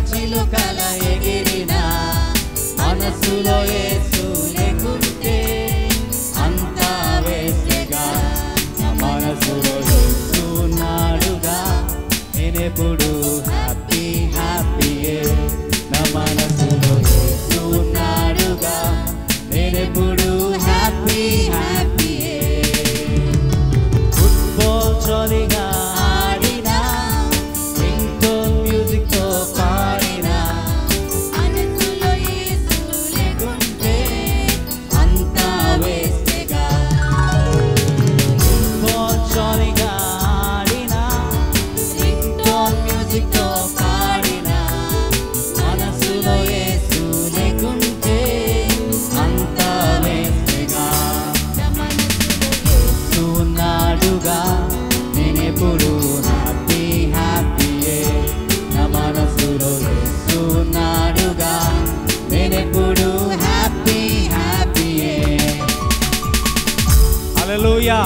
చిలుకల ఎగిరినా మనసులో యేసు లేకుంటే అంతా వేస్టేగా. నా మనసులో యేసు ఉన్నాడుగా నేనెప్పుడు హ్యాపీ హ్యాపీయే. నా మనసులో యేసు ఉన్నాడుగా నేనెప్పుడు హ్యాపీ హ్యాపీయే. ఫుట్బాల్ జాలీగా ఆడినా రింగ్టోన్ మ్యూజిక్ తో పాడినా మనసులో యేసు లేకుంటే అంతా వేస్టేగా. ఫుట్బాల్ జాలీగా ఆడినా రింగ్టోన్ మ్యూజిక్ తో పాడినా మనసులో యేసు లేకుంటే అంతా వేస్టేగా. యేసు ఉన్నాడుగా నేనెప్పుడు హ్యాపీ హ్యాపీయే. నా మనసులో యేసు ఉన్నాడుగా నేనెప్పుడు హ్యాపీ హ్యాపీయే. హల్లెలూయా.